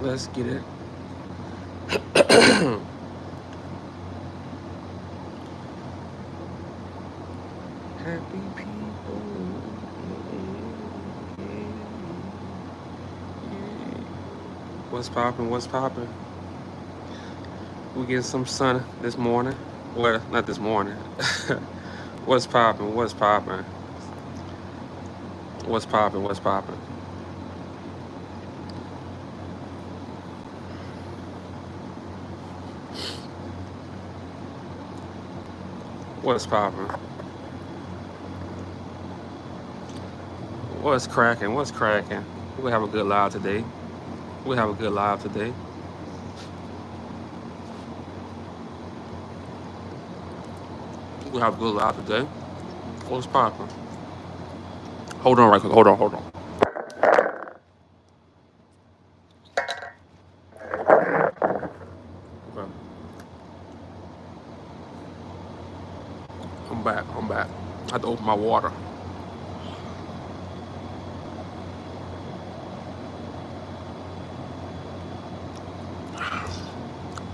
Let's get it. Happy people. What's poppin'? What's poppin'? We get some sun this morning. Well, not this morning. What's poppin'? What's poppin'? What's poppin'? What's poppin'? What's poppin'? What's cracking? What's cracking? We'll have a good live today. We'll have a good live today. We'll have a good live today. What's poppin'? Hold on right quick. Hold on, hold on. Okay. I'm back. I'm back. I had to open my water.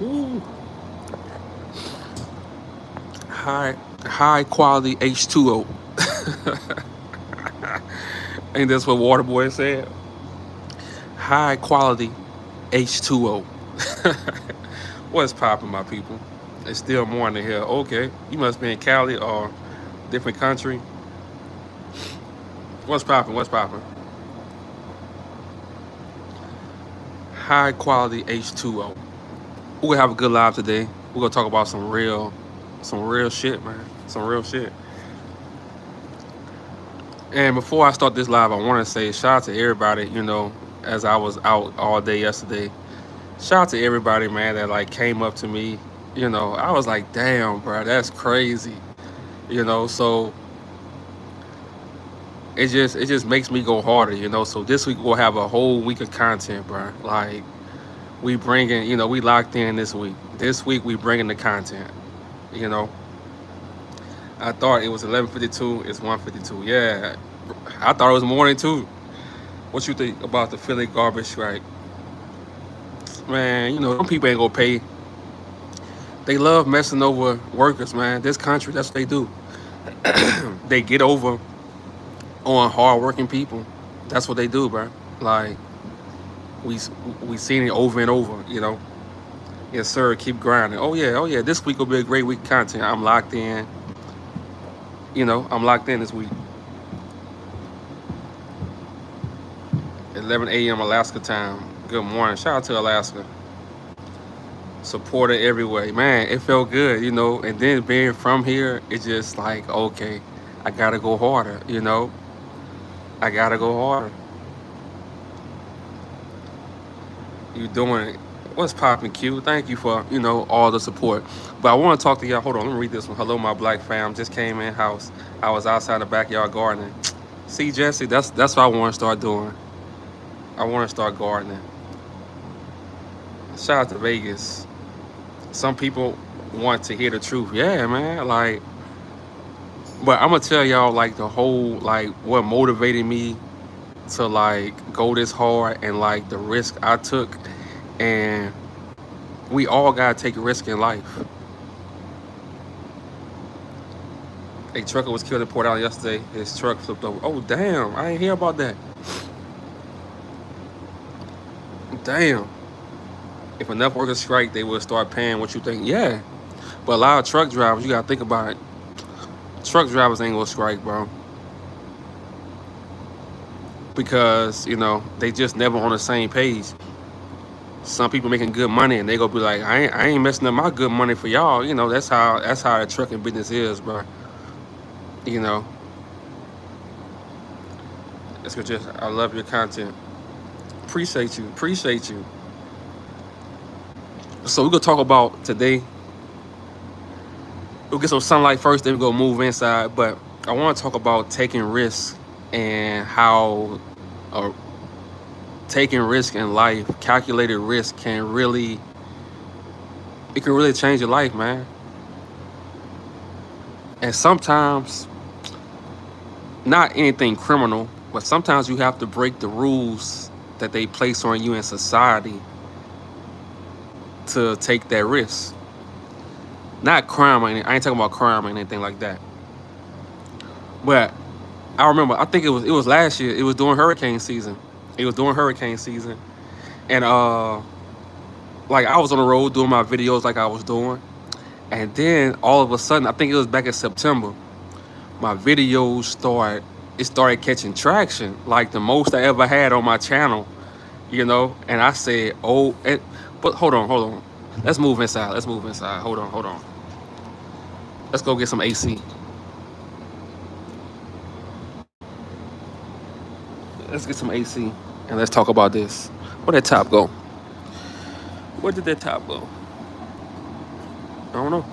Ooh. High quality H2O. Ain't that's what Waterboy said? High quality H2O. What's poppin', my people? It's still morning here. Okay, you must be in Cali or different country. What's poppin'? What's poppin'? High quality H2O. We're gonna have a good live today. We're gonna talk about some real shit, man. Some real shit. And before I start this live, I want to say shout out to everybody. As I was out all day yesterday, shout out to everybody, man, that like came up to me. I was like, damn, bro, that's crazy. So it just makes me go harder. So this week we'll have a whole week of content, bro. Like we bringing, we locked in this week. This week we bringing the content. You know, I thought it was 11:52. It's 1:52. Yeah, I thought it was morning too. What you think about the Philly garbage strike? Man, some people ain't gonna pay. They love messing over workers, man. This country, that's what they do. They get over on hardworking people. That's what they do, bro. Like we we seen it over and over. Yes, sir. Keep grinding. Oh yeah. This week will be a great week of content. I'm locked in. I'm locked in this week. 11 a.m. Alaska time. Good morning. Shout out to Alaska. Supported everywhere. Man, it felt good. And then being from here, it's just like, okay, I gotta go harder. I gotta go harder. You doing it. What's poppin', Q? Thank you for all the support. But I want to talk to y'all. Hold on, let me read this one. Hello, my black fam. Just came in house. I was outside the backyard gardening. See, Jesse, that's what I want to start doing. I want to start gardening. Shout out to Vegas. Some people want to hear the truth. Yeah, man. But I'm gonna tell y'all like the whole what motivated me to go this hard and the risk I took. And we all gotta take a risk in life. A trucker was killed in Port Island yesterday. His truck flipped over. Oh damn! I ain't hear about that. Damn. If enough workers strike, they will start paying what you think. Yeah, but a lot of truck drivers, you gotta think about it. Truck drivers ain't gonna strike, bro, because they just never on the same page. Some people making good money and they gonna be like, I ain't messing up my good money for y'all. That's how the trucking business is, bro. You know, it's just I love your content. Appreciate you. Appreciate you. So we're gonna talk about today. We'll get some sunlight first, then we're gonna move inside. But I want to talk about taking risks and how taking risk in life, calculated risk, it can really change your life, man. And sometimes not anything criminal, but sometimes you have to break the rules that they place on you in society to take that risk. Not crime. I ain't talking about crime or anything like that. But I remember. I think it was last year. It was during hurricane season. It was during hurricane season, and like I was on the road doing my videos like I was doing, and then all of a sudden, I think it was back in September, my videos started catching traction, like the most I ever had on my channel, And I said, oh, but hold on, let's move inside. Let's move inside. Hold on. Let's go get some AC. Let's get some AC and let's talk about this. Where did that top go? Where did that top go? I don't know.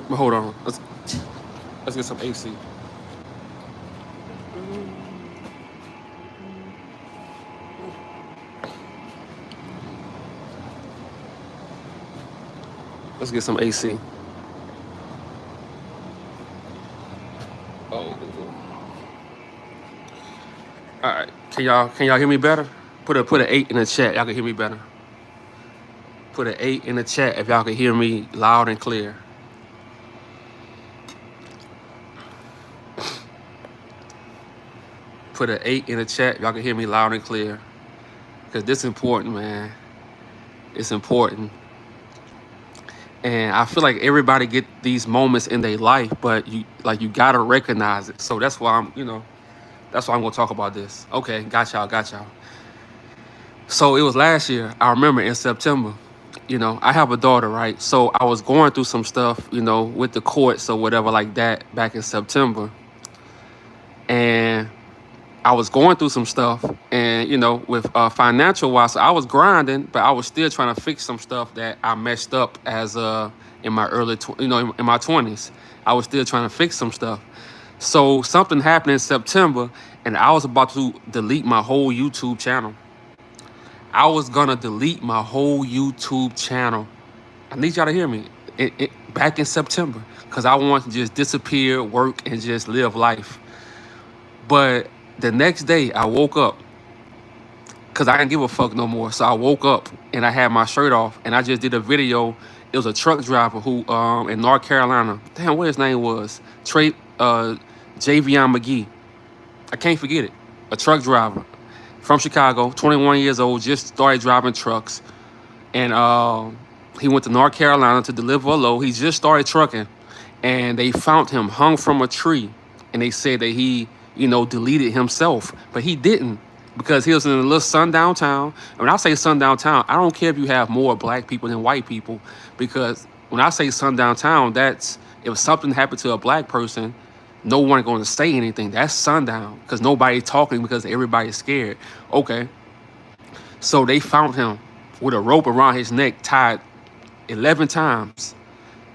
But hold on. Let's get some AC. Let's get some AC. Oh, all right. Can y'all hear me better? Put an 8 in the chat. Y'all can hear me better. Put an 8 in the chat if y'all can hear me loud and clear. Put an 8 in the chat. Y'all can hear me loud and clear. Because this is important, man. It's important. And I feel like everybody get these moments in their life, but you gotta recognize it. So that's why that's why I'm gonna talk about this. Okay, got y'all. So it was last year, I remember in September. I have a daughter, right? So I was going through some stuff, with the courts or whatever like that back in September. And I was going through some stuff, and with financial wise, so I was grinding, but I was still trying to fix some stuff that I messed up as in my in my 20s. I was still trying to fix some stuff. So something happened in September, and I was about to delete my whole YouTube channel. I was gonna delete my whole YouTube channel. I need y'all to hear me. Back in September, because I wanted to just disappear, work, and just live life. But the next day, I woke up because I didn't give a fuck no more. So I woke up and I had my shirt off, and I just did a video. It was a truck driver who in North Carolina. Damn, what his name was? Javion McGee. I can't forget it. A truck driver from Chicago, 21 years old, just started driving trucks. And he went to North Carolina to deliver a load. He just started trucking. And they found him hung from a tree. And they said that he, deleted himself. But he didn't, because he was in a little sundown town. And when I say sundown town, I don't care if you have more black people than white people. Because when I say sundown town, that's if something happened to a black person, no one going to say anything. That's sundown, because nobody's talking because everybody's scared. Okay. So they found him with a rope around his neck tied 11 times.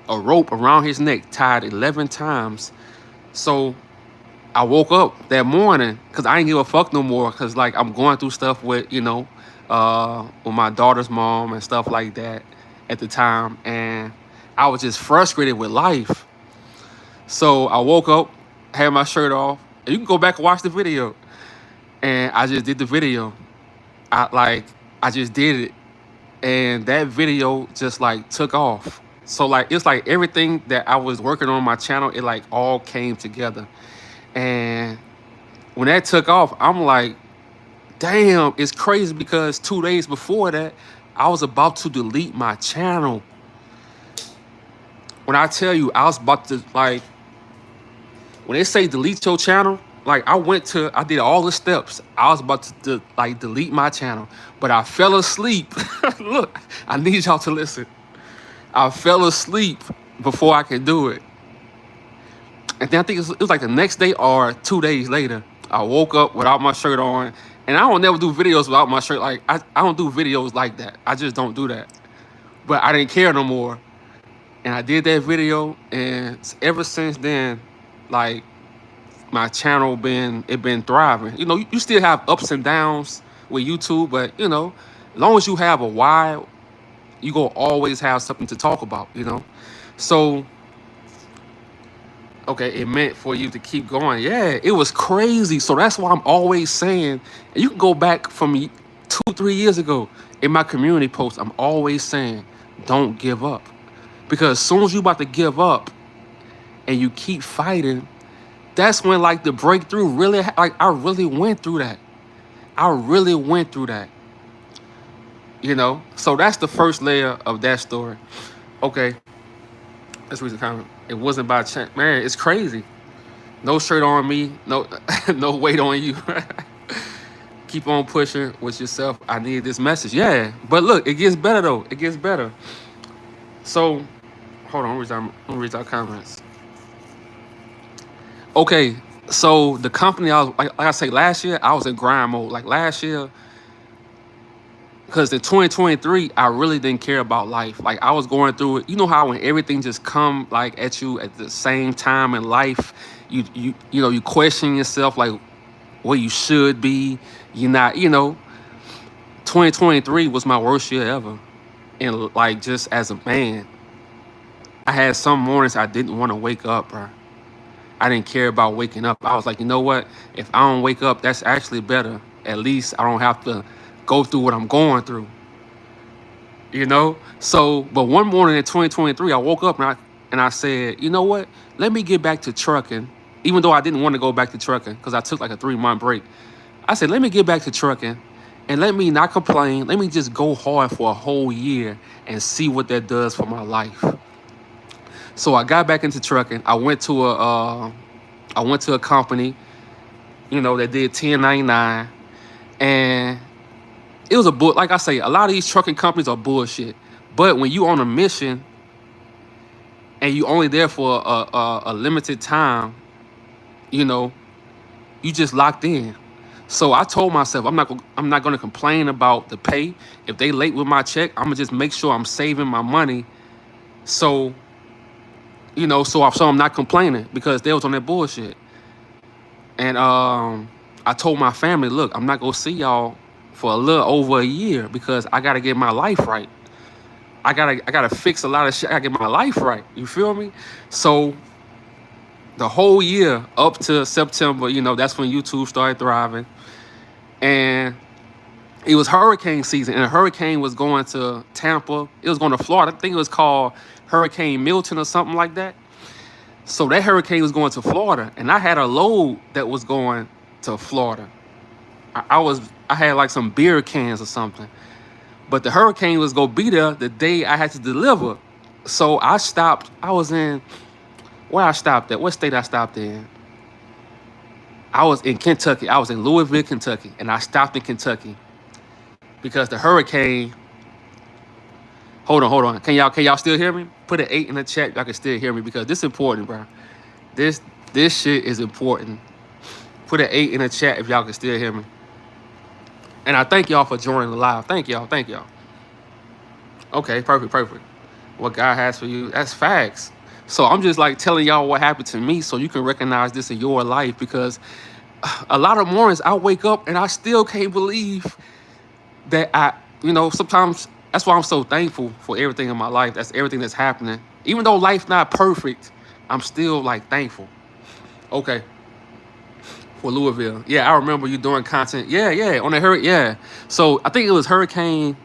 A rope around his neck tied 11 times. So I woke up that morning because I didn't give a fuck no more, because I'm going through stuff with my daughter's mom and stuff like that at the time, and I was just frustrated with life. So I woke up, had my shirt off, and you can go back and watch the video. And I just did the video. I just did it, and that video just took off. So it's everything that I was working on my channel, it all came together. And when that took off, I'm like, damn, it's crazy, because 2 days before that, I was about to delete my channel. When I tell you, I was about to, when they say delete your channel, I did all the steps. I was about to delete my channel, but I fell asleep. Look, I need y'all to listen. I fell asleep before I could do it. And then I think it was the next day or 2 days later, I woke up without my shirt on. And I don't never do videos without my shirt. I don't do videos like that. I just don't do that. But I didn't care no more. And I did that video. And ever since then, my channel been thriving. You still have ups and downs with YouTube. But, as long as you have a why, you gonna always have something to talk about, So Okay, it meant for you to keep going. Yeah, it was crazy. So that's why I'm always saying, and you can go back from 2, 3 years ago in my community post, I'm always saying, don't give up. Because as soon as you about to give up and you keep fighting, that's when like the breakthrough really, like I really went through that. I really went through that. So that's the first layer of that story. Okay, let's read the comment. It wasn't by chance. Man, it's crazy. No shirt on me, no no weight on you. Keep on pushing with yourself. I need this message. Yeah. But look, it gets better though. It gets better. So hold on, I'm read our comments. Okay, so the company I was like I say last year, I was in grind mode. Like last year, because in 2023, I really didn't care about life. Like I was going through it. You know how when everything just come like at you at the same time in life, you question yourself like where you should be. You're not, 2023 was my worst year ever. And like just as a man, I had some mornings I didn't want to wake up, bro. I didn't care about waking up. I was like, you know what? If I don't wake up, that's actually better. At least I don't have to go through what I'm going through. So, but one morning in 2023, I woke up and I said, you know what? Let me get back to trucking. Even though I didn't want to go back to trucking because I took like a 3-month break. I said, let me get back to trucking and let me not complain. Let me just go hard for a whole year and see what that does for my life. So I got back into trucking. I went to a company, that did 1099, and it was like I say, a lot of these trucking companies are bullshit. But when you on a mission and you only there for a limited time, you just locked in. So I told myself I'm not going to complain about the pay. If they late with my check, I'm gonna just make sure I'm saving my money. So I'm not complaining because they was on that bullshit. And I told my family, look, I'm not gonna see y'all for a little over a year because I gotta get my life right. I gotta fix a lot of shit. I gotta get my life right. You feel me? So the whole year up to September, that's when YouTube started thriving. And it was hurricane season, and a hurricane was going to Tampa. It was going to Florida. I think it was called Hurricane Milton or something like that. So that hurricane was going to Florida, and I had a load that was going to Florida. I had like some beer cans or something, but the hurricane was gonna be there the day I had to deliver. So I stopped. I was in where I stopped at. What state I stopped in? I was in Kentucky. I was in Louisville, Kentucky, and I stopped in Kentucky because the hurricane. Hold on. Can y'all still hear me? Put an 8 in the chat. Y'all can still hear me because this is important, bro. This shit is important. Put an 8 in the chat if y'all can still hear me. And I thank y'all for joining the live. Thank y'all. Okay, perfect. What God has for you, that's facts. So I'm just like telling y'all what happened to me so you can recognize this in your life, because a lot of mornings I wake up and I still can't believe that sometimes that's why I'm so thankful for everything in my life. That's everything that's happening. Even though life's not perfect, I'm still like thankful. Okay. For Louisville. Yeah, I remember you doing content. Yeah, on the hurricane. Yeah. So I think it was Hurricane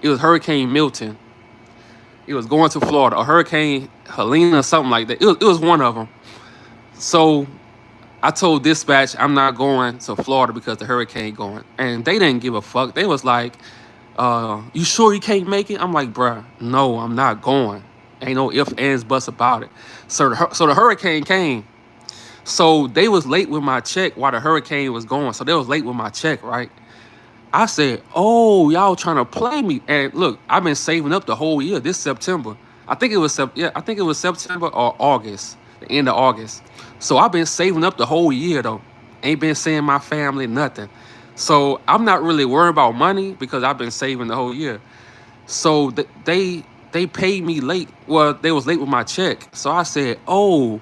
Milton. It was going to Florida, or Hurricane Helene or something like that. It was one of them. So I told dispatch I'm not going to Florida because the hurricane going. And they didn't give a fuck. They was like, you sure you can't make it? I'm like, bruh, no, I'm not going. Ain't no ifs, ands, buts about it. So the hurricane came. So they was late with my check while the hurricane was going. So they was late with my check, right? I said, oh, y'all trying to play me. And look, I've been saving up the whole year. This September. I think it was September or August, the end of August. So I've been saving up the whole year though. Ain't been seeing my family, nothing. So I'm not really worried about money because I've been saving the whole year. So they paid me late. Well, they was late with my check. So I said, oh,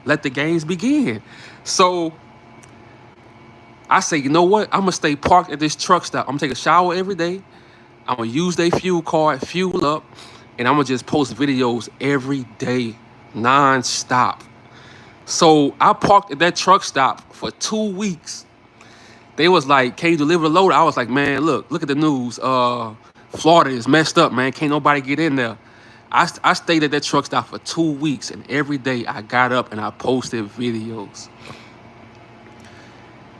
let the games begin. So I say, you know what? I'm going to stay parked at this truck stop. I'm going to take a shower every day. I'm going to use their fuel card, fuel up, and I'm going to just post videos every day, non-stop. So I parked at that truck stop for 2 weeks. They was like, "Can you deliver the load?" I was like, "Man, look at the news. Florida is messed up, man. Can't nobody get in there." I stayed at that truck stop for 2 weeks, and every day I got up and I posted videos.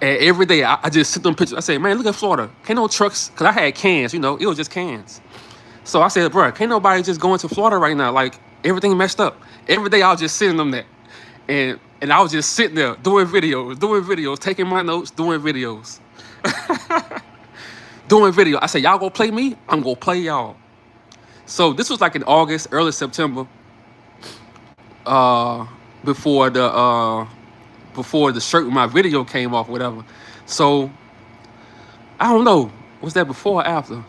And every day I just sent them pictures. I said, "Man, look at Florida. Can't no trucks," because I had cans, it was just cans. So I said, "Bro, can't nobody just go into Florida right now? Like, everything messed up." Every day I was just sending them that. And I was just sitting there doing videos, taking my notes, doing videos. Doing video. I said, "Y'all gonna play me? I'm gonna play y'all." So this was like in August, early September, uh, before the shirt with my video came off, whatever. So I don't know. Was that before or after?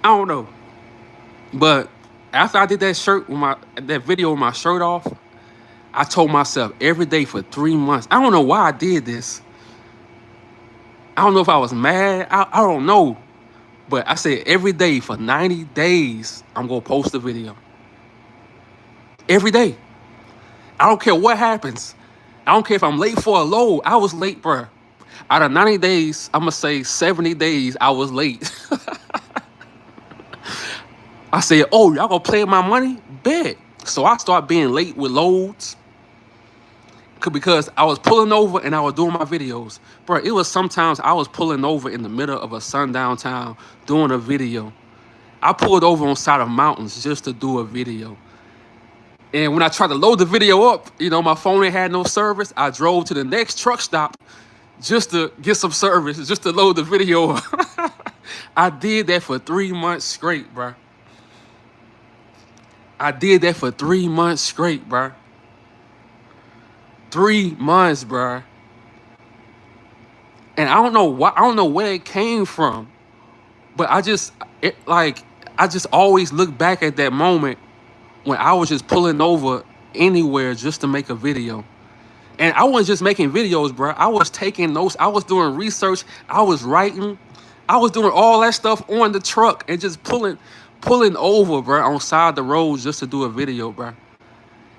I don't know. But after I did that video with my shirt off, I told myself every day for 3 months. I don't know why I did this. I don't know if I was mad. I don't know. But I said every day for 90 days, I'm going to post a video. Every day. I don't care what happens. I don't care if I'm late for a load. I was late, bruh. Out of 90 days, I'm going to say 70 days I was late. I said, "Oh, y'all going to play my money? Bet." So I started being late with loads. Because I was pulling over and I was doing my videos. Bro, it was sometimes I was pulling over in the middle of a sundown town doing a video. I pulled over on side of mountains just to do a video. And when I tried to load the video up, my phone ain't had no service. I drove to the next truck stop just to get some service, just to load the video up. I did that for 3 months straight, bro. I did that for 3 months straight, bro. 3 months, bruh. And I don't know why, I don't know where it came from, but I just always look back at that moment when I was just pulling over anywhere just to make a video. And I wasn't just making videos, bruh. I was taking notes. I was doing research. I was writing. I was doing all that stuff on the truck and just pulling over, bruh, on side the roads just to do a video, bruh.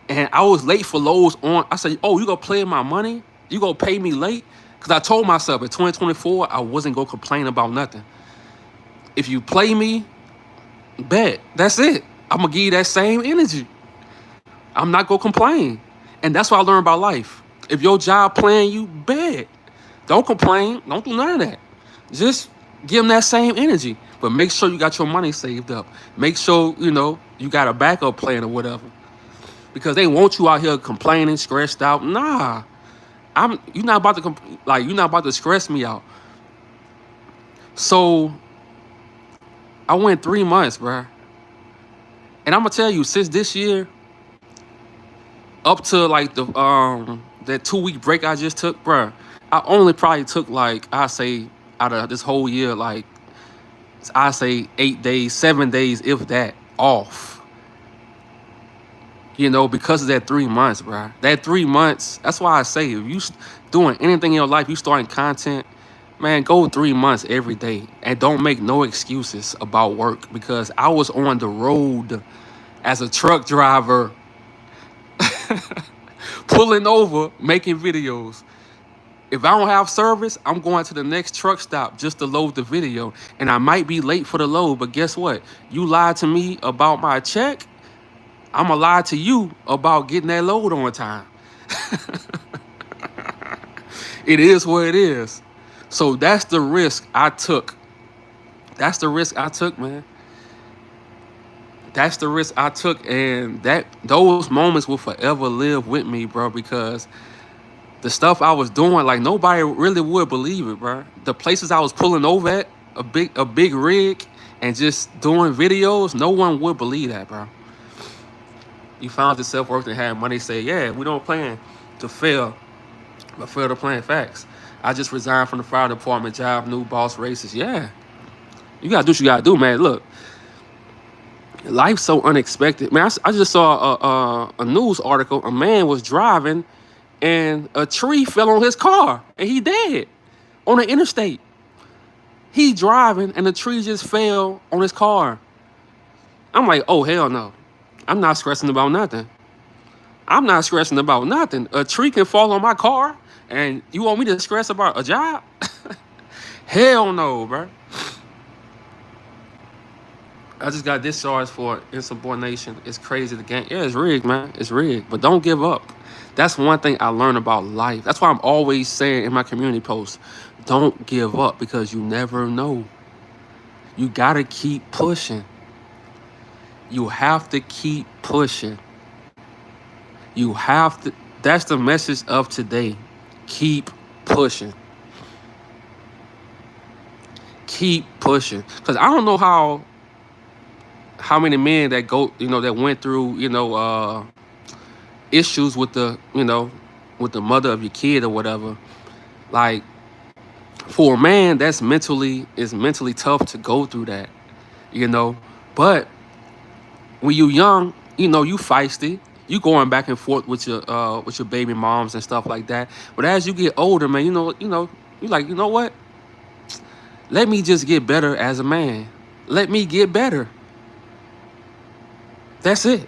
And I was late for loads on. I said, "Oh, you gonna play my money? You gonna pay me late?" Because I told myself in 2024, I wasn't gonna complain about nothing. If you play me, bet. That's it. I'm gonna give you that same energy. I'm not gonna complain. And that's what I learned about life. If your job playing you, bet. Don't complain. Don't do none of that. Just give them that same energy. But make sure you got your money saved up. Make sure, you got a backup plan or whatever. Because they want you out here complaining, stressed out. Nah, you're not about to stress me out. So I went 3 months, bruh. And I'm gonna tell you, since this year, up to like that 2 week break I just took, bruh, I only probably took I say out of this whole year, I say 8 days, 7 days, if that, off. Because of that 3 months, bro. That 3 months, that's why I say, if you doing anything in your life, you starting content, man, go 3 months every day. And don't make no excuses about work. Because I was on the road as a truck driver, pulling over, making videos. If I don't have service, I'm going to the next truck stop just to load the video. And I might be late for the load, but guess what? You lied to me about my check, I'm going to lie to you about getting that load on time. It is what it is. So that's the risk I took. That's the risk I took, man. That's the risk I took. And those moments will forever live with me, bro, because the stuff I was doing, nobody really would believe it, bro. The places I was pulling over at, a big rig, and just doing videos, no one would believe that, bro. You found yourself working and had money, say, "Yeah, we don't plan to fail, but fail to plan facts." I just resigned from the fire department job, new boss, racist. Yeah, you got to do what you got to do, man. Look, life's so unexpected. Man, I just saw a news article. A man was driving and a tree fell on his car and he dead on the interstate. He driving and the tree just fell on his car. I'm like, oh, hell no. I'm not stressing about nothing. I'm not stressing about nothing. A tree can fall on my car, and you want me to stress about a job? Hell no, bro. I just got discharged for insubordination. It's crazy. The game, yeah, it's rigged, man. It's rigged. But don't give up. That's one thing I learned about life. That's why I'm always saying in my community posts, don't give up because you never know. You gotta keep pushing. You have to keep pushing. You have to. That's the message of today. Keep pushing. Keep pushing. Cause I don't know how many men that go, that went through, issues with with the mother of your kid or whatever. Like for a man, is mentally tough to go through that, you know. But when you young, you feisty. You going back and forth with your baby moms and stuff like that. But as you get older, man, you like, you know what? Let me just get better as a man. Let me get better. That's it.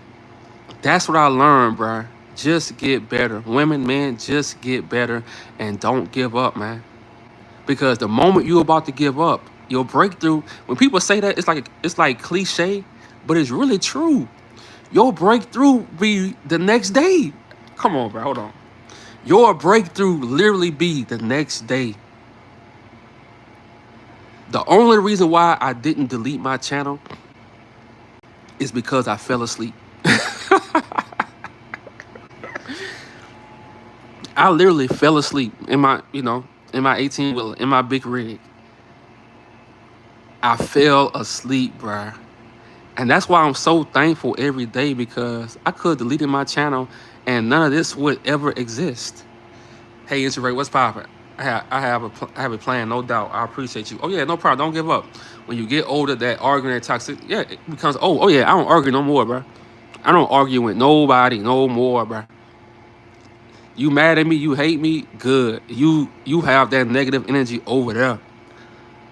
That's what I learned, bro. Just get better. Women, man, just get better and don't give up, man. Because the moment you're about to give up, your breakthrough, when people say that, it's like cliche, but it's really true. Your breakthrough be the next day. Come on, bro. Hold on. Your breakthrough literally be the next day. The only reason why I didn't delete my channel is because I fell asleep. I literally fell asleep in my 18 wheeler, in my big rig. I fell asleep, bruh. And that's why I'm so thankful every day because I could have deleted my channel and none of this would ever exist. Hey, introvert, what's poppin'? I have a plan, no doubt. I appreciate you. Oh yeah, no problem. Don't give up. When you get older, that arguing, that toxic, yeah, it becomes. Oh yeah, I don't argue no more, bro. I don't argue with nobody no more, bro. You mad at me? You hate me? Good. You have that negative energy over there.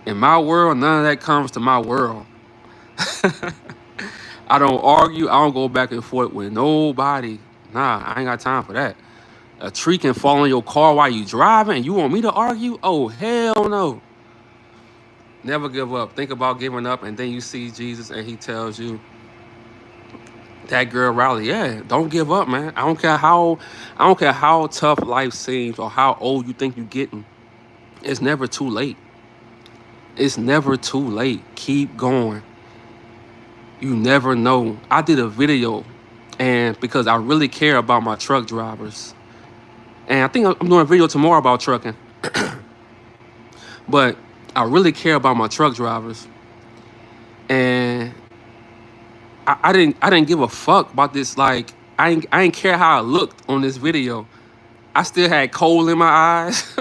In my world, none of that comes to my world. I don't argue. I don't go back and forth with nobody. Nah, I ain't got time for that. A tree can fall on your car while you driving and you want me to argue? Oh, hell no. Never give up. Think about giving up and then you see Jesus and he tells you, that girl Riley, yeah, don't give up, man. I don't care how tough life seems or how old you think you're getting. It's never too late. It's never too late. Keep going. You never know. I did a video and because I really care about my truck drivers. And I think I'm doing a video tomorrow about trucking. But I really care about my truck drivers. And I didn't give a fuck about this. Like I ain't care how I looked on this video. I still had coal in my eyes.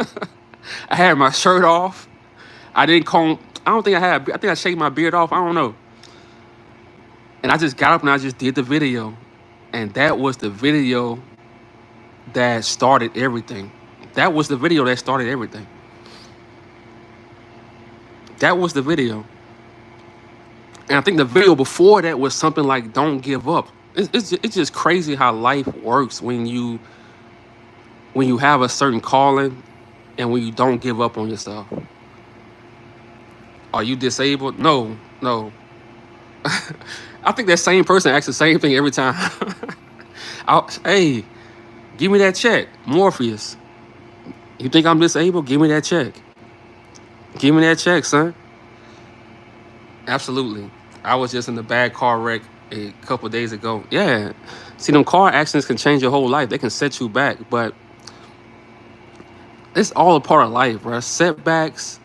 I had my shirt off. I didn't comb. I don't think I had. I think I shaved my beard off. I don't know. And I just got up and I just did the video. And that was the video that started everything. That was the video that started everything. That was the video. And I think the video before that was something like "Don't give up." It's just crazy how life works when you have a certain calling and when you don't give up on yourself. Are you disabled? No, no. I think that same person asks the same thing every time. Hey, give me that check, Morpheus. You think I'm disabled? Give me that check. Give me that check, son. Absolutely. I was just in a bad car wreck a couple of days ago. Yeah. See, them car accidents can change your whole life. They can set you back, but it's all a part of life, bro. Setbacks,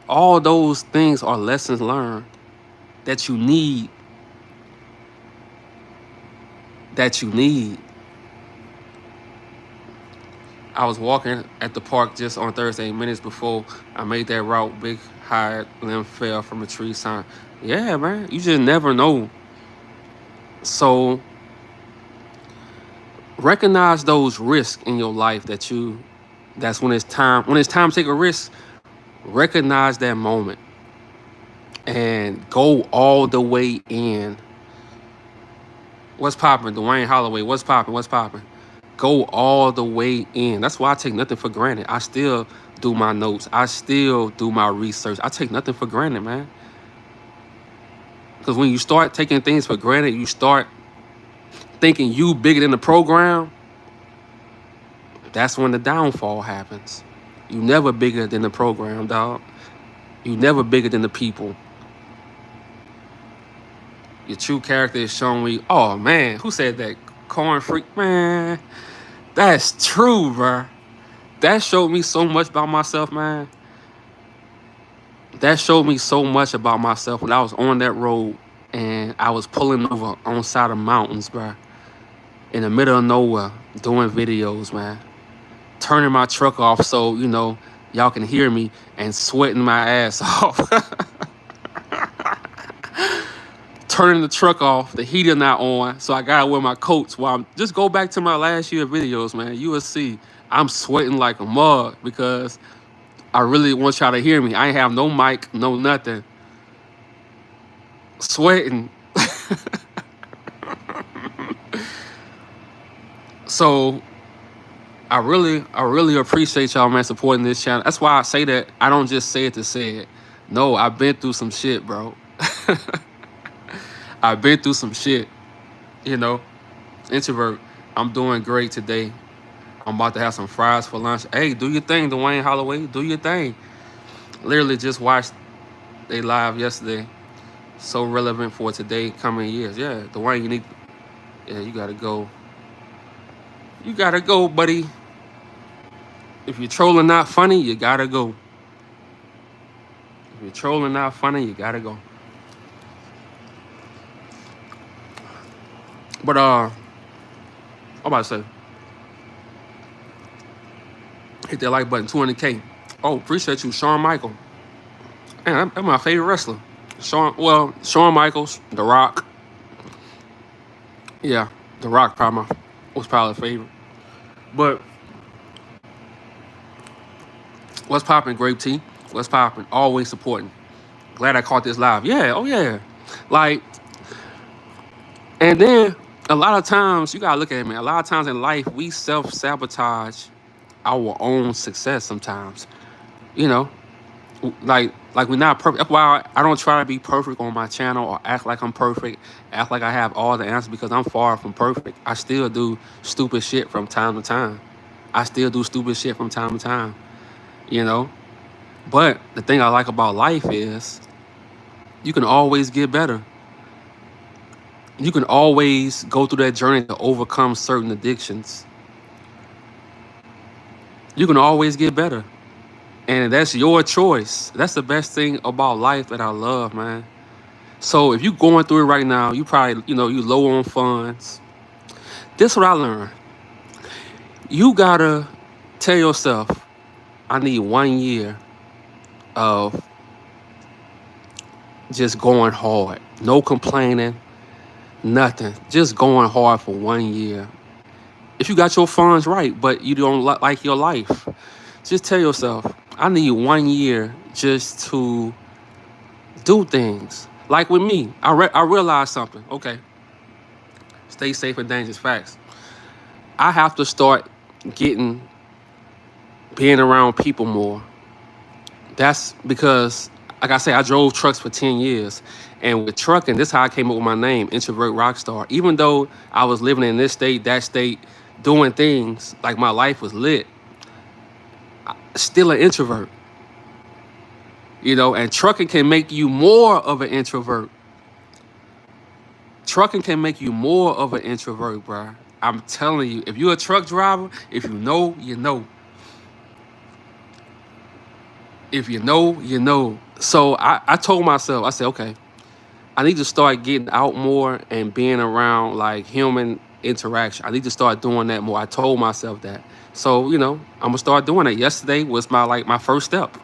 all those things are lessons learned that you need. That you need. I was walking at the park just on Thursday, minutes before I made that route. Big high limb fell from a tree sign. Yeah, man. You just never know. So recognize those risks in your life that's when it's time to take a risk. Recognize that moment and go all the way in. What's popping? Dwayne Holloway, what's popping? What's popping? go all the way in. That's why I take nothing for granted. I still do my notes. I still do my research. I take nothing for granted, man. Because when you start taking things for granted, you start thinking you bigger than the program. That's when the downfall happens. You never bigger than the program, dog. You never bigger than the people. Your true character is showing me. Oh man, who said that? Corn freak, man. That's true, bro. That showed me so much about myself, man. That showed me so much about myself when I was on that road and I was pulling over on side of mountains, bro. In the middle of nowhere, doing videos, man. Turning my truck off so, y'all can hear me and sweating my ass off. Turning the truck off, the heater not on, so I gotta wear my coats while just go back to my last year videos, man. You will see I'm sweating like a mug because I really want y'all to hear me. I ain't have no mic, no nothing. Sweating. So I really appreciate y'all, man, supporting this channel. That's why I say that. I don't just say it to say it. No, I've been through some shit, bro. I've been through some shit. Introvert, I'm doing great today. I'm about to have some fries for lunch. Hey, do your thing, Dwayne Holloway. Do your thing. Literally just watched they live yesterday. So relevant for today, coming years. Yeah, Dwayne, you gotta go. You gotta go, buddy. If you're trolling not funny, you gotta go. If you're trolling not funny, you gotta go. But I'm about to say, hit that like button, 200K. Oh, appreciate you, Shawn Michael. Man, that's my favorite wrestler. Shawn Michaels, The Rock. Yeah, The Rock was probably a favorite. But what's popping, Grape Tea? What's popping? Always supporting. Glad I caught this live. Yeah, oh yeah. Like, and then a lot of times, you gotta look at it, man. A lot of times in life, we self-sabotage our own success sometimes. Like we're not perfect. That's why I don't try to be perfect on my channel or act like I'm perfect, act like I have all the answers, because I'm far from perfect. I still do stupid shit from time to time. But the thing I like about life is you can always get better. You can always go through that journey to overcome certain addictions. You can always get better. And that's your choice. That's the best thing about life that I love, man. So if you're going through it right now, you probably, you low on funds. This is what I learned. You gotta tell yourself, I need 1 year of just going hard. No complaining, nothing. Just going hard for 1 year. If you got your funds right, but you don't like your life, just tell yourself, I need 1 year just to do things. Like with me, I realized something. Okay. Stay safe and dangerous. Facts. I have to start being around people more. That's because, like I say, I drove trucks for 10 years. And with trucking, this is how I came up with my name, Introvert Rockstar. Even though I was living in this state, that state, doing things, like my life was lit, still an introvert. And trucking can make you more of an introvert. Trucking can make you more of an introvert, bro. I'm telling you, if you're a truck driver, if you know, you know. If you know, you know. So I told myself, I said, okay, I need to start getting out more and being around like human interaction. I need to start doing that more. I told myself that. So, I'm gonna start doing it. Yesterday was my first step.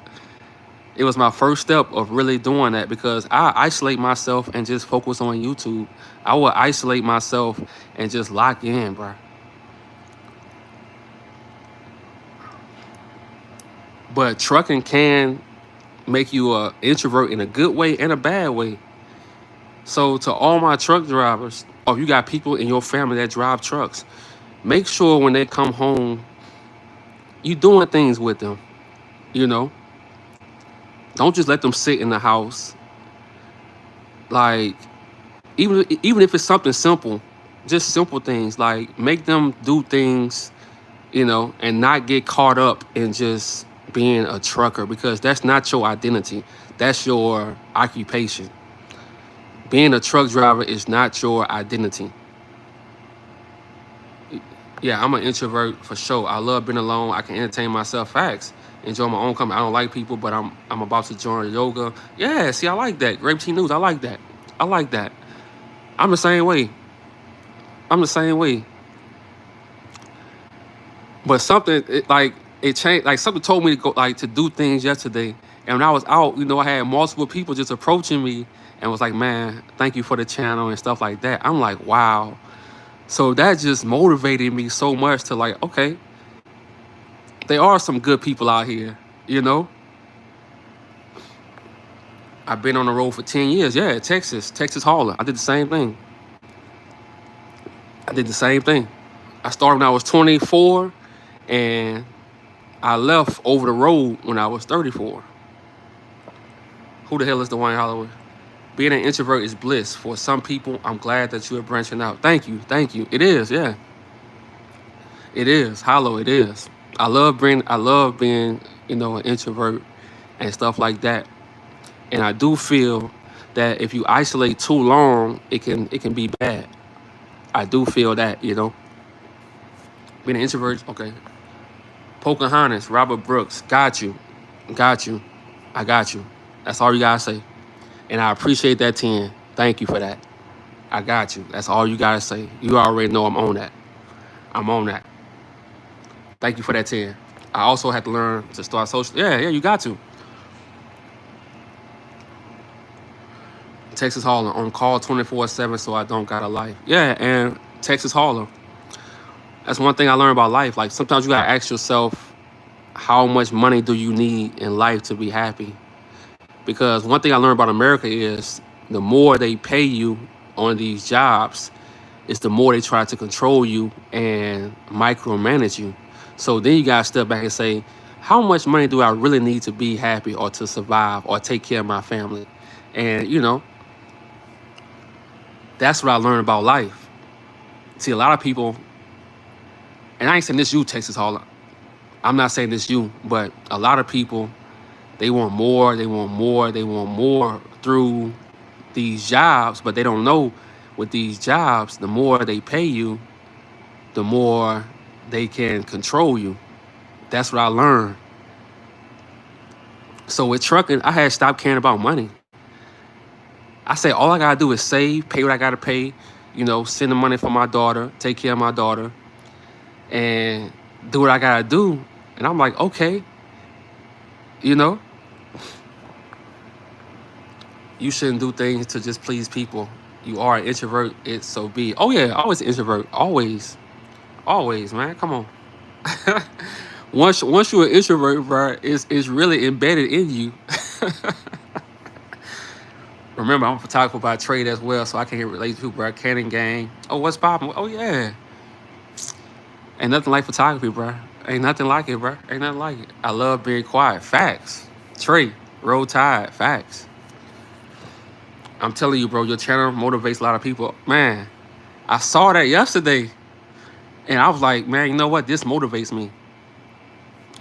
It was my first step of really doing that, because I isolate myself and just focus on YouTube. I will isolate myself and just lock in, bro. But trucking can make you an introvert in a good way and a bad way. So to all my truck drivers, or if you got people in your family that drive trucks, make sure when they come home, you doing things with them. You know, don't just let them sit in the house. Like even if it's something simple, just simple things. Like make them do things, and not get caught up in just being a trucker because that's not your identity. That's your occupation. Being a truck driver is not your identity. Yeah, I'm an introvert for sure. I love being alone. I can entertain myself. Facts. Enjoy my own company. I don't like people, but I'm about to join yoga. Yeah, see, I like that. Grape Tea News. I like that. I like that. I'm the same way. I'm the same way. But something it changed. Like something told me to go to do things yesterday. And when I was out, I had multiple people just approaching me and was like, "Man, thank you for the channel," and stuff like that. I'm like, wow. So that just motivated me so much to like, okay, there are some good people out here, you know. I've been on the road for 10 years. Yeah, Texas hauler. I did the same thing. I did the same thing. I started when I was 24 and I left over the road when I was 34. Who the hell is Dwayne Holloway? Being an introvert is bliss. For some people, I'm glad that you are branching out. Thank you. Thank you. It is, yeah. It is. Hollow, it is. I love being, an introvert and stuff like that. And I do feel that if you isolate too long, it can be bad. I do feel that. Being an introvert, okay. Pocahontas, Robert Brooks, got you. Got you. I got you. That's all you gotta say. And I appreciate that 10. Thank you for that. I got you. That's all you gotta say. You already know I'm on that. I'm on that. Thank you for that 10. I also had to learn to start social. Yeah, you got to. Texas Hauler on call 24/7 so I don't got a life. Yeah, and Texas Hauler. That's one thing I learned about life. Like sometimes you gotta ask yourself, how much money do you need in life to be happy? Because one thing I learned about America is the more they pay you on these jobs, is the more they try to control you and micromanage you. So then you gotta step back and say, how much money do I really need to be happy or to survive or take care of my family? And that's what I learned about life. See, a lot of people, and I ain't saying this you, Texas Hall. I'm not saying this you, but a lot of people, they want more, they want more, they want more through these jobs, but they don't know with these jobs, the more they pay you, the more they can control you. That's what I learned. So with trucking, I had stopped caring about money. I say all I gotta do is save, pay what I gotta pay, send the money for my daughter, take care of my daughter, and do what I gotta do. And I'm like, okay, you know, you shouldn't do things to just please people. You are an introvert, it's so be it. Oh yeah, always an introvert. Always. Always, man. Come on. once you're an introvert, bro, it's really embedded in you. Remember, I'm a photographer by trade as well, so I can relate to bro. Canon gang. Oh, what's poppin'? Oh yeah. Ain't nothing like photography, bro. Ain't nothing like it, bro. Ain't nothing like it. I love being quiet. Facts. Trey, roll tide. Facts. I'm telling you, bro, your channel motivates a lot of people. Man, I saw that yesterday. And I was like, man, you know what? This motivates me.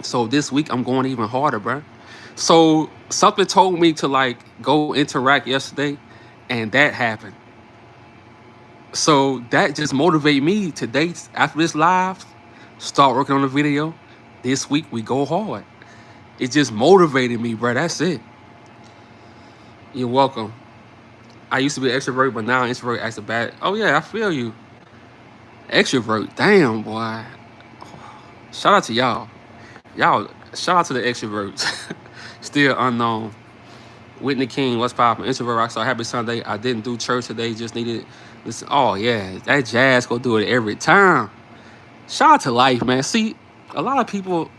So this week, I'm going even harder, bro. So something told me to like go interact yesterday. And that happened. So that just motivated me today. After this live, start working on the video. This week, we go hard. It just motivated me, bro. That's it. You're welcome. I used to be an extrovert, but now introvert acts bad. Oh, yeah, I feel you. Extrovert. Damn, boy. Shout out to y'all. Shout out to the extroverts. Still unknown. Whitney King, what's poppin'? Introvert Rockstar. Happy Sunday. I didn't do church today. Just needed listen. Oh, yeah. That jazz go do it every time. Shout out to life, man. See, a lot of people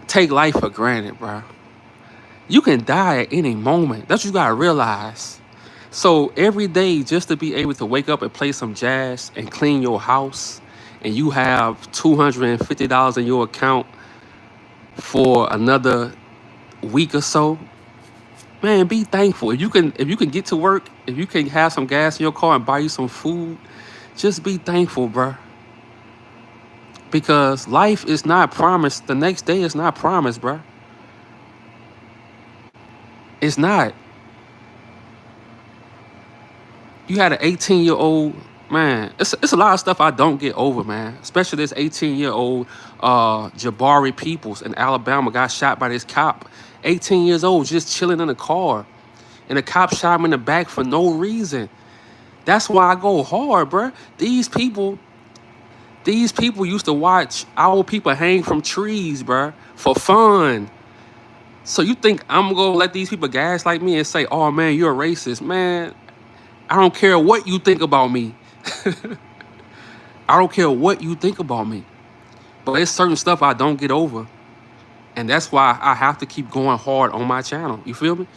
take life for granted, bro. You can die at any moment. That's what you gotta realize. So every day, just to be able to wake up and play some jazz and clean your house, and you have $250 in your account for another week or so, man, be thankful. If you can get to work, if you can have some gas in your car and buy you some food, just be thankful, bruh. Because life is not promised. The next day is not promised, bruh. It's not. You had an 18-year-old man. It's a lot of stuff I don't get over, man. Especially this 18-year-old Jabari Peoples in Alabama got shot by this cop. 18 years old, just chilling in a car, and the cop shot him in the back for no reason. That's why I go hard, bruh. These people used to watch our people hang from trees, bruh, for fun. So you think I'm gonna let these people gaslight me and say, "Oh man, you're a racist, man"? I don't care what you think about me. I don't care what you think about me. But there's certain stuff I don't get over. And that's why I have to keep going hard on my channel. You feel me?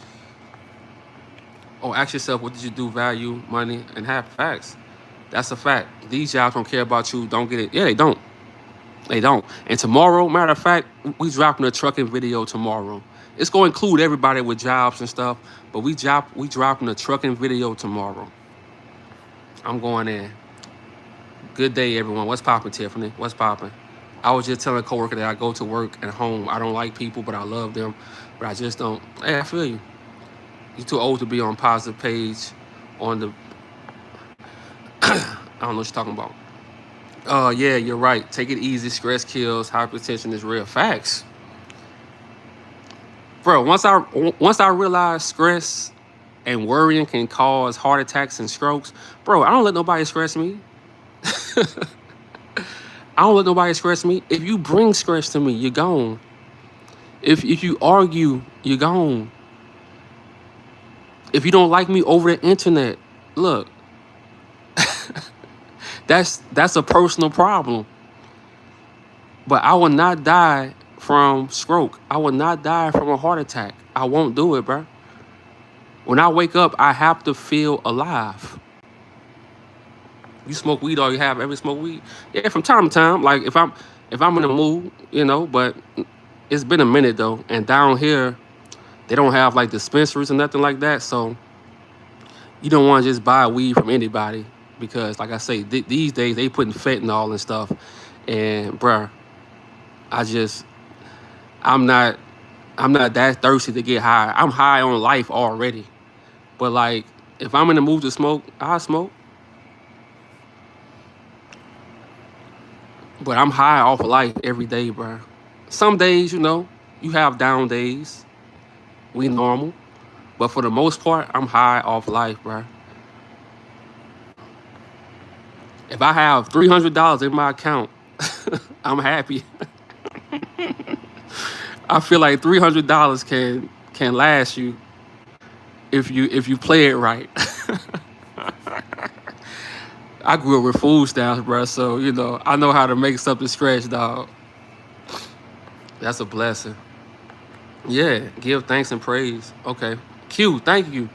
Oh, ask yourself, what did you do? Value, money, and have facts. That's a fact. These jobs don't care about you. Don't get it. Yeah, they don't. They don't. And tomorrow, matter of fact, we dropping a trucking video tomorrow. It's going to include everybody with jobs and stuff, but we dropping a trucking video tomorrow. I'm going in. Good day, everyone. What's popping, Tiffany? What's popping? I was just telling a coworker that I go to work and home. I don't like people, but I love them. But I just don't. Hey, I feel you. You're too old to be on positive page on the. I don't know what you're talking about. Oh, yeah, you're right. Take it easy. Stress kills. Hypertension is real. Facts. Bro, once I realized stress and worrying can cause heart attacks and strokes, bro, I don't let nobody stress me. I don't let nobody stress me. If you bring stress to me, you're gone. If you argue, you're gone. If you don't like me over the internet, look, that's a personal problem. But I will not die from stroke. I will not die from a heart attack. I won't do it, bro. When I wake up, I have to feel alive. You smoke weed all you have ever smoked weed? Yeah, from time to time. Like if I'm in the mood, but it's been a minute though. And down here, they don't have like dispensaries or nothing like that. So you don't want to just buy weed from anybody because, like I say, these days they putting fentanyl and stuff. And bruh, I'm not that thirsty to get high. I'm high on life already. But like if I'm in the mood to smoke, I'll smoke. But I'm high off of life every day, bro. Some days, you have down days. We normal. But for the most part, I'm high off life, bro. If I have $300 in my account, I'm happy. I feel like $300 can last you if you play it right. I grew up with food stamps, bro, so I know how to make something stretch, dog. That's a blessing. Yeah, give thanks and praise. Okay, Q, thank you.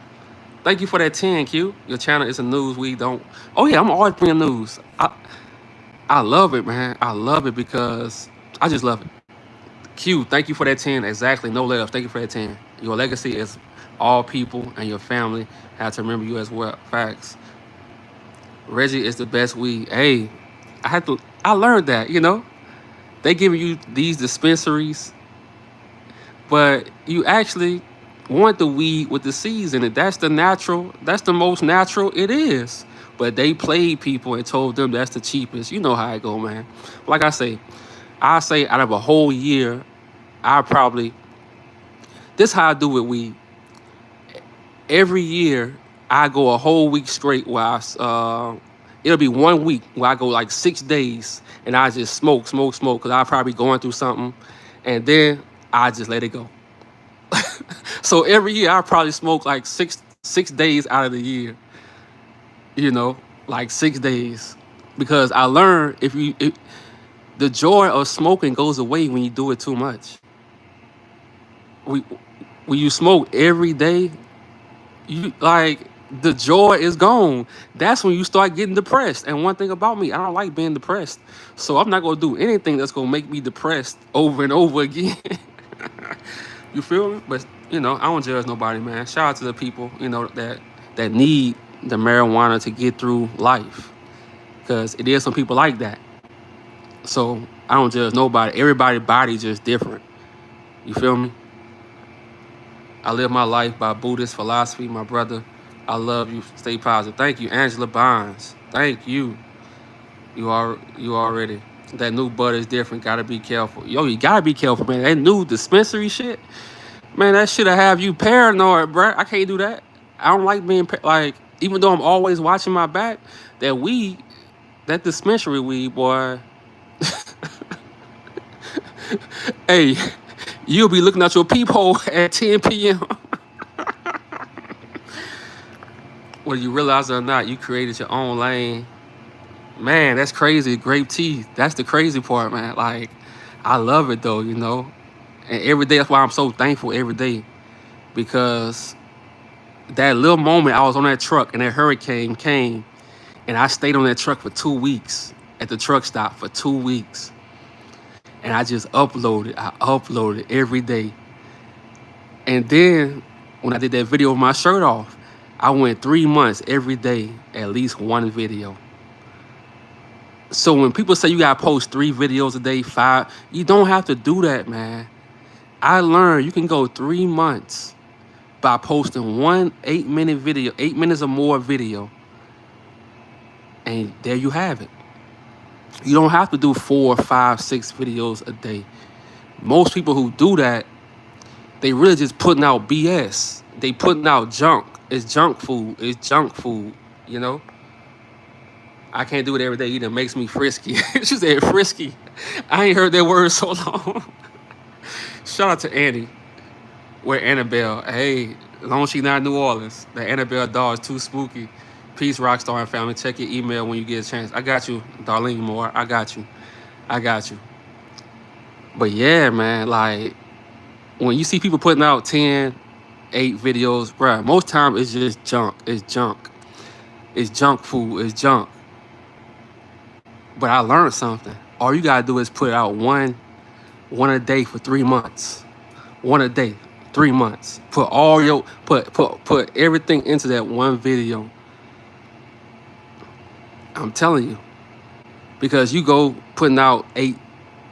Thank you for that 10, Q. Your channel is a news we don't. Oh yeah, I'm always bringing news. I love it, man. I love it because I just love it. Q, thank you for that 10. Exactly, no left. Thank you for that 10. Your legacy is all people and your family have to remember you as well. Facts. Reggie is the best weed. Hey, I learned that, They give you these dispensaries, but you actually want the weed with the seeds in it. That's the most natural it is. But they played people and told them that's the cheapest. You know how it go, man. Like I say out of a whole year, this how I do with weed. Every year, I go a whole week straight where it'll be 1 week where I go like 6 days and I just smoke because I'll probably going through something and then I just let it go. So every year I probably smoke like six days out of the year, like 6 days, because I learned the joy of smoking goes away when you do it too much. When you smoke every day, you like The joy is gone. That's when you start getting depressed. And one thing about me, I don't like being depressed. So I'm not gonna do anything that's gonna make me depressed over and over again. You feel me? But I don't judge nobody, man. Shout out to the people, that need the marijuana to get through life. Cause it is some people like that. So I don't judge nobody. Everybody's body just different. You feel me? I live my life by Buddhist philosophy, my brother. I love you. Stay positive. Thank you, Angela Bonds. Thank you. You already. That new bud is different. Gotta be careful. Yo, you gotta be careful, man. That new dispensary shit, man. That shit'll have you paranoid, bro. I can't do that. I don't like being like. Even though I'm always watching my back, that weed, that dispensary weed, boy. Hey, you'll be looking at your peephole at 10 p.m. Whether you realize it or not, you created your own lane. Man, that's crazy. Grape tea. That's the crazy part, man. Like, I love it though, And every day, that's why I'm so thankful every day. Because that little moment I was on that truck and that hurricane came, and I stayed on that truck for 2 weeks at the truck stop for 2 weeks. And I just uploaded. I uploaded every day. And then when I did that video with my shirt off, I went 3 months every day, at least one video. So when people say you gotta post 3 videos a day, 5, you don't have to do that, man. I learned you can go 3 months by posting one 8-minute video, 8 minutes or more video. And there you have it. You don't have to do 4, 5, 6 videos a day. Most people who do that, they really just putting out BS. They putting out junk. It's junk food. It's junk food, I can't do it every day either. It makes me frisky. She said frisky. I ain't heard that word so long. Shout out to Annie. Where Annabelle. Hey, as long as she's not in New Orleans. The Annabelle doll is too spooky. Peace, Rockstar and family. Check your email when you get a chance. I got you, Darlene Moore. I got you. But yeah, man, like, when you see people putting out 10, 8 videos, bruh, most time it's just junk. It's junk. It's junk food. It's junk. But I learned something. All you gotta do is put out one a day for 3 months. One a day, 3 months. Put all your put everything into that one video. I'm telling you, because you go putting out 8,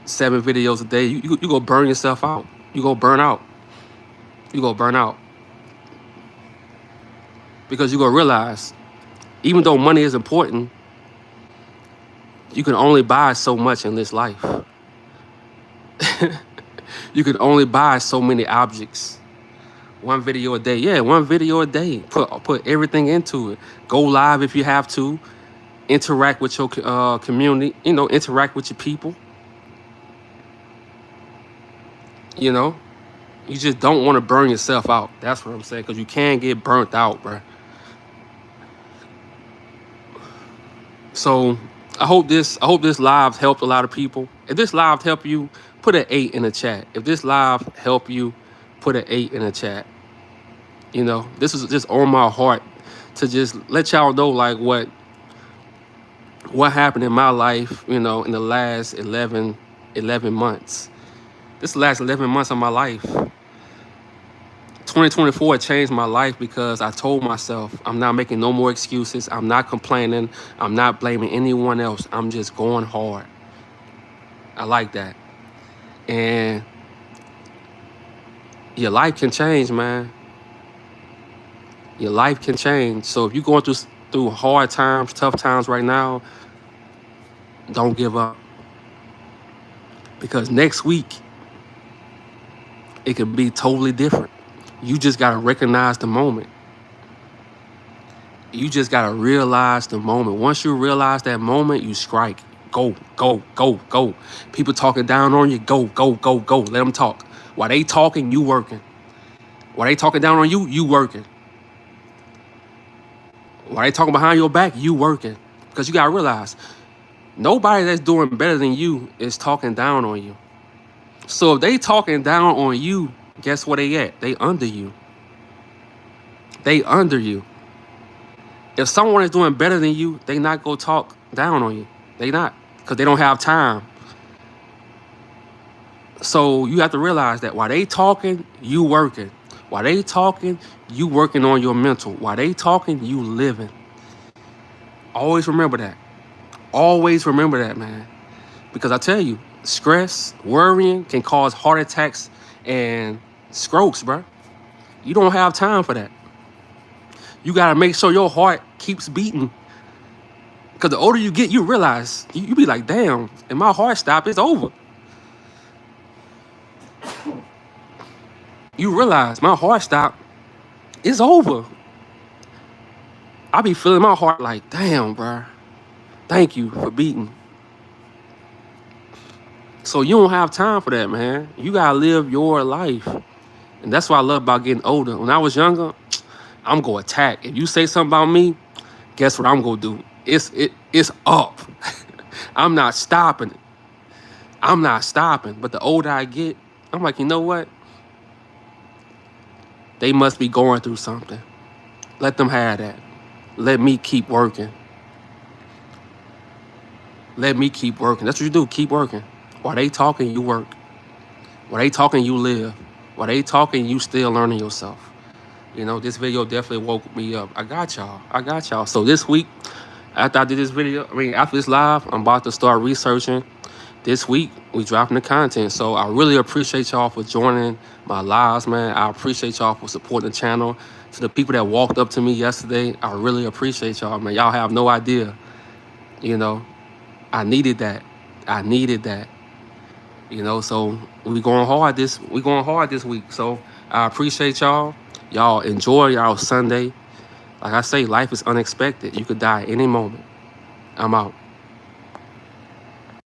7 videos a day, you go burn yourself out. You go burn out. Because you go realize, even though money is important, you can only buy so much in this life. You can only buy so many objects. One video a day. Yeah, one video a day. Put everything into it. Go live if you have to. Interact with your community. Interact with your people. You just don't want to burn yourself out. That's what I'm saying. Because you can get burnt out, bro. So I hope this live helped a lot of people. If this live helped you, put an 8 in the chat. If this live helped you, put an 8 in the chat. This is just on my heart to just let y'all know, like, what happened in my life, in the last 11 months. This last 11 months of my life. 2024 changed my life because I told myself I'm not making no more excuses. I'm not complaining. I'm not blaming anyone else. I'm just going hard. I like that. And your life can change, man. Your life can change. So if you're going through hard times, tough times right now, don't give up. Because next week, it could be totally different. You just got to recognize the moment. You just got to realize the moment. Once you realize that moment, you strike. Go, go, go, go. People talking down on you, go, go, go, go. Let them talk. While they talking, you working. While they talking down on you, you working. While they talking behind your back, you working. Because you got to realize, nobody that's doing better than you is talking down on you. So if they talking down on you, guess where they at? They under you. They under you. If someone is doing better than you, they not go talk down on you. They not, because they don't have time. So you have to realize that while they talking, you working. While they talking, you working on your mental. While they talking, you living. Always remember that. Always remember that, man. Because I tell you, stress, worrying can cause heart attacks and strokes, bro. You don't have time for that. You gotta make sure your heart keeps beating. Because the older you get, you realize, you be like, damn, and my heart stop, it's over. You realize my heart stop, it's over. I be feeling my heart like, damn, bro. Thank you for beating. So you don't have time for that, man. You gotta live your life. And that's what I love about getting older. When I was younger, I'm gonna attack. If you say something about me, guess what I'm gonna do? It's up. I'm not stopping it. I'm not stopping. But the older I get, I'm like, you know what? They must be going through something. Let them have that. Let me keep working. Let me keep working. That's what you do. Keep working. While they talking, you work. While they talking, you live. While they talking, you still learning yourself. You know, this video definitely woke me up. I got y'all. I got y'all. So this week, after I did this video, after this live, I'm about to start researching. This week, we dropping the content. So I really appreciate y'all for joining my lives, man. I appreciate y'all for supporting the channel. To the people that walked up to me yesterday, I really appreciate y'all, man. Y'all have no idea. You know, I needed that. I needed that. You know, so we going hard this week. So I appreciate y'all. Y'all enjoy y'all Sunday. Like I say, life is unexpected. You could die any moment. I'm out.